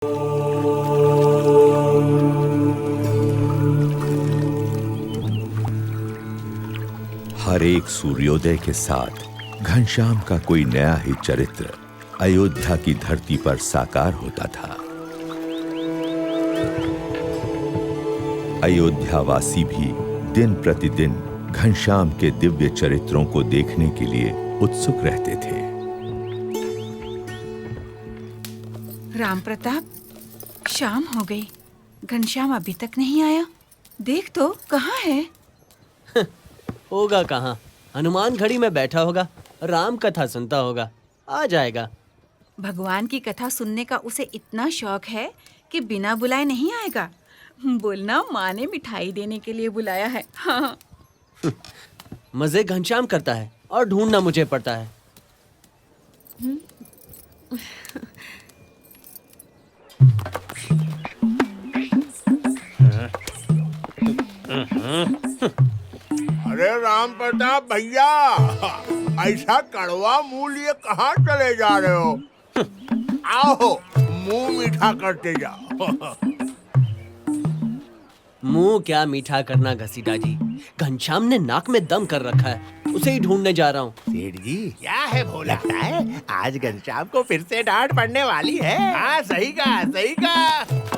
हर एक सूर्योदय के साथ घनश्याम का कोई नया ही चरित्र अयोध्या की धरती पर साकार होता था। अयोध्यावासी भी दिन प्रतिदिन घनश्याम के दिव्य चरित्रों को देखने के लिए उत्सुक रहते थे। राम प्रताप, शाम हो गई, घनश्याम अभी तक नहीं आया। देख तो कहाँ है? होगा कहाँ, हनुमान घड़ी में बैठा होगा, राम कथा सुनता होगा, आ जाएगा। भगवान की कथा सुनने का उसे इतना शौक है कि बिना बुलाए नहीं आएगा। बोलना माँ ने मिठाई देने के लिए बुलाया है। हाँ। मजे घनश्याम करता है और ढूंढना मुझे पड़ता है। अरे राम प्रताप भैया, ऐसा कड़वा मुंह लिए कहाँ चले जा रहे हो? आओ, मुंह मीठा करते जाओ। मुंह क्या मीठा करना घसीटा जी, घनश्याम ने नाक में दम कर रखा है, उसे ही ढूंढने जा रहा हूँ। सेठ जी, क्या है भोला? लगता है आज घनश्याम को फिर से डांट पड़ने वाली है। हाँ, सही कहा, सही कहा।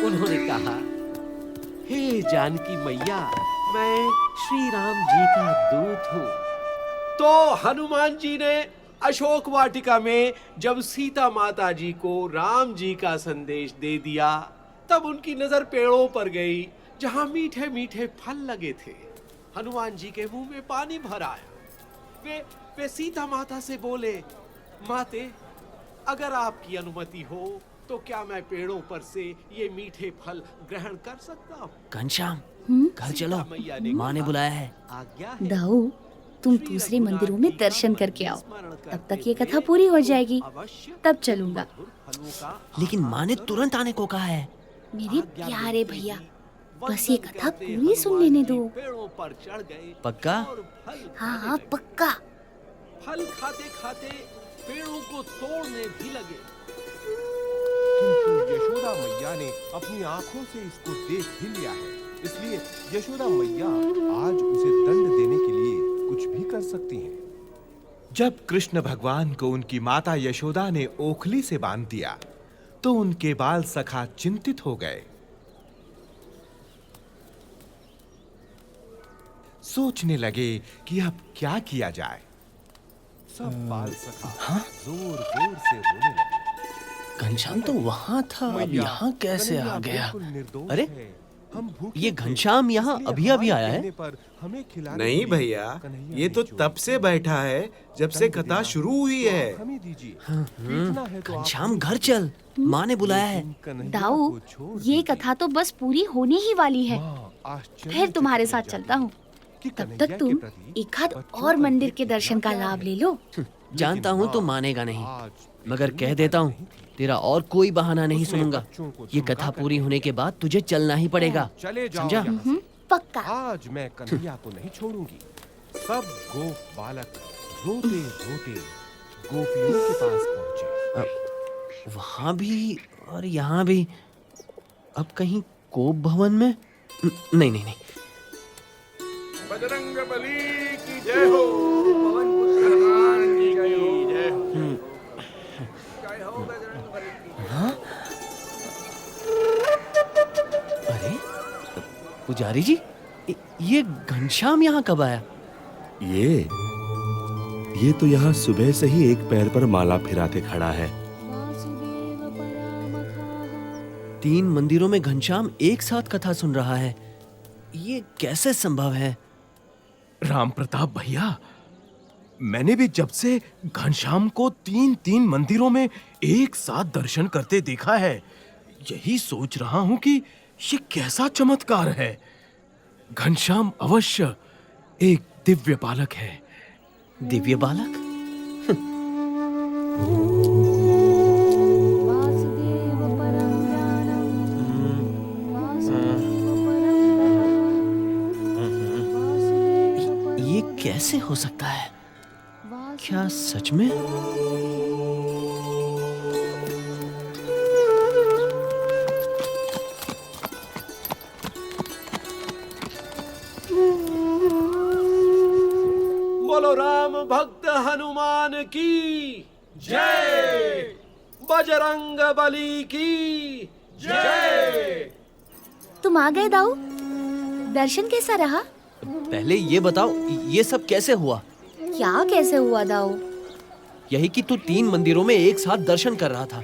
उन्होंने कहा, हे जानकी मैया, मैं श्री राम जी का दूत हूँ। तो हनुमान जी ने अशोक वाटिका में जब सीता माता जी को राम जी का संदेश दे दिया, तब उनकी नजर पेड़ों पर गई जहाँ मीठे मीठे फल लगे थे। हनुमान जी के मुंह में पानी भर आया। वे सीता माता से बोले, माते, अगर आपकी अनुमति हो तो क्या मैं पेड़ों पर से ये मीठे फल ग्रहण कर सकता हूँ? घनश्याम, घर चलो, माँ ने बुलाया है। आज्ञा है। दाऊ, तुम दूसरे मंदिरों में दर्शन करके आओ, तब तक ये कथा पूरी हो जाएगी, तब चलूंगा। लेकिन माँ ने तुरंत आने को कहा है। मेरे प्यारे भैया, बस ये कथा पूरी सुन लेने दो। पेड़ों पर चढ़ गए। पक्का? हाँ, पक्का। फल खाते खाते पेड़ों को तोड़ने भी लगे। किंतु यशोदा मैया ने अपनी आंखों से इसको देख भी लिया है, इसलिए यशोदा मैया आज उसे दंड देने के लिए कुछ भी कर सकती हैं। जब कृष्ण भगवान को उनकी माता यशोदा ने ओखली से बांध दिया, तो उनके बाल सखा चिंतित हो गए। सोचने लगे कि अब क्या किया जाए। सब बाल सखा जोर जोर से रोने लगे। घनश्याम तो वहाँ था, अब यहाँ कैसे आ गया? अरे, ये घनश्याम घनश्याम यहाँ अभी अभी आया है? नहीं भैया, ये तो तब से बैठा है जब से कथा शुरू हुई है। घनश्याम घर चल, माँ ने बुलाया है। दाऊ, ये कथा तो बस पूरी होने ही वाली है, फिर तुम्हारे साथ चलता हूँ। तब तक तुम एक आध और मंदिर के दर्शन का लाभ ले लो। जानता हूँ तो मानेगा नहीं, मगर कह देता हूँ, तेरा और कोई बहाना नहीं सुनूंगा। ये कथा पूरी होने के बाद तुझे चलना ही पड़ेगा, समझा? पक्का। आज मैं कन्हैया को नहीं छोड़ूंगी। सब गोप बालक रोते रोते गोपियों के पास पहुंचे। वहाँ भी और यहाँ भी। अब कहीं कोप भवन में? नहीं नहीं नहीं। बजरंग बली की जय हो। पवन पुत्र हनुमान की जय हो। जय हो बजरंग बली की। हाँ? अरे, पुजारी जी, ये घनश्याम यहाँ कब आया? ये तो यहाँ सुबह से ही एक पैर पर माला फिराते खड़ा है। 3 मंदिरों में घनश्याम एक साथ कथा सुन रहा है, ये कैसे संभव है? राम प्रताप भैया, मैंने भी जब से घनश्याम को 3 मंदिरों में एक साथ दर्शन करते देखा है, यही सोच रहा हूं कि ये कैसा चमत्कार है। घनश्याम अवश्य एक दिव्य बालक है। दिव्य बालक? ये कैसे हो सकता है? क्या सच में? बोलो राम भक्त हनुमान की जय, बजरंग बली की जय। तुम आ गए दाऊ। दर्शन कैसा रहा? पहले ये बताओ, ये सब कैसे हुआ? क्या कैसे हुआ दाऊ? यही कि तू 3 मंदिरों में एक साथ दर्शन कर रहा था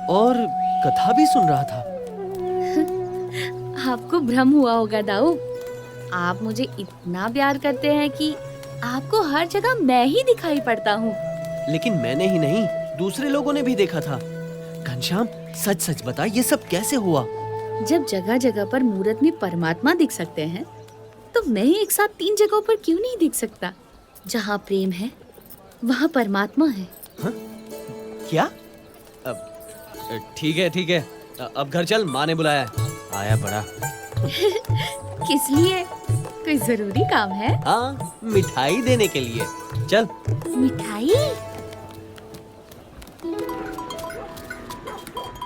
और कथा भी सुन रहा था। आपको भ्रम हुआ होगा दाऊ। आप मुझे इतना प्यार करते हैं कि आपको हर जगह मैं ही दिखाई पड़ता हूँ। लेकिन मैंने ही नहीं, दूसरे लोगों ने भी देखा था। घनश्याम, सच सच बता, ये सब कैसे हुआ? जब जगह जगह पर मूरत में परमात्मा दिख सकते हैं, तो मैं एक साथ 3 जगहों पर क्यों नहीं दिख सकता? जहाँ प्रेम है, वहाँ परमात्मा है। हा? क्या? ठीक है ठीक है, अब घर चल, माँ ने बुलाया है। आया बड़ा। किस लिए? कोई जरूरी काम है? हाँ, मिठाई देने के लिए। चल। मिठाई?